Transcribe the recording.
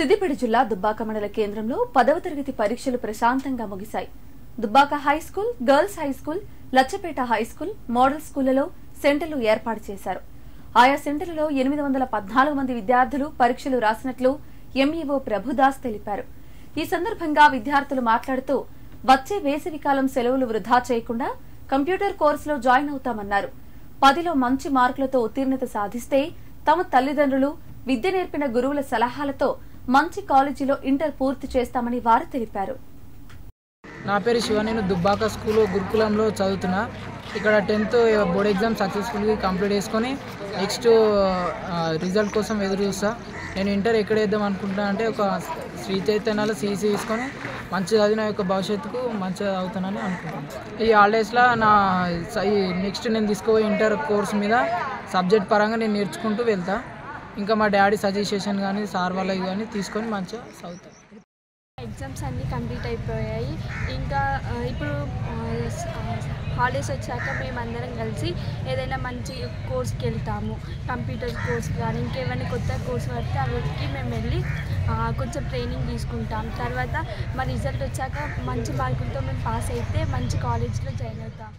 సిద్దిపేట జిల్లా దుబ్బాక మండల కేంద్రంలో 10వ తరగతి పరీక్షలు ప్రశాంతంగా ముగిశాయి. Dubbaka high school, girls high school, Lachhapet high school, model స్కూళ్లలో సెంటర్లు ఏర్పాటు చేశారు. ఆయా సెంటర్లలో 814 మంది విద్యార్థులు పరీక్షలు రాసినట్లు ఎంఈఓ ప్రభుదాస్ తెలిపారు. ఈ సందర్భంగా విద్యార్థులు మాట్లాడుతూ వచ్చే వేసవికాలం సెలవులు వృధా చేయకుండా కంప్యూటర్ కోర్సులో జాయిన్ అవుతామన్నారు. 10లో మంచి మార్కులతో ఉత్తీర్ణత సాధిస్తే తమ తల్లిదండ్రులు, విద్య నేర్పిన గురువుల సలహాలతో మంచి కాలేజీలో ఇంటర్ పూర్తి చేస్తామని వారు తెలిపారు. నా పేరు శివ. నేను దుబ్బాక స్కూల్ గురుకులంలో చదువుతున్నా. ఇక్కడ 10th బోర్డ్ ఎగ్జామ్ సక్సెస్ఫుల్గా కంప్లీట్ చేసుకొని నెక్స్ట్ రిజల్ట్ కోసం ఎదురు చూస్తా. నేను ఇంటర్ ఎక్కడ వేద్దాం అనుకుంటున్నా అంటే ఒక శ్రీ చైతన్యాలో సిఈసి తీసుకొని మంచి చదివిన యొక్క భవిష్యత్తుకు మంచిగా అవుతానని అనుకుంటున్నాను. ఈ హాలిడేస్లో నెక్స్ట్ నేను తీసుకోబోయే ఇంటర్ కోర్స్ మీద సబ్జెక్ట్ పరంగా నేను నేర్చుకుంటూ వెళ్తా. ఇంకా మా డాడీ సజెషన్ కానీ సార్ వాళ్ళకి కానీ తీసుకొని మంచిగా చదువుతాను. ఎగ్జామ్స్ అన్నీ కంప్లీట్ అయిపోయాయి. ఇంకా ఇప్పుడు హాలిడేస్ వచ్చాక మేమందరం కలిసి ఏదైనా మంచి కోర్స్కి వెళ్తాము. కంప్యూటర్ కోర్స్ కానీ ఇంకేమైనా కొత్త కోర్స్ పడితే అవికి మేము వెళ్ళి కొంచెం ట్రైనింగ్ తీసుకుంటాం. తర్వాత మా రిజల్ట్ వచ్చాక మంచి మార్కులతో మేము పాస్ అయితే మంచి కాలేజ్లో జాయిన్ అవుతాం.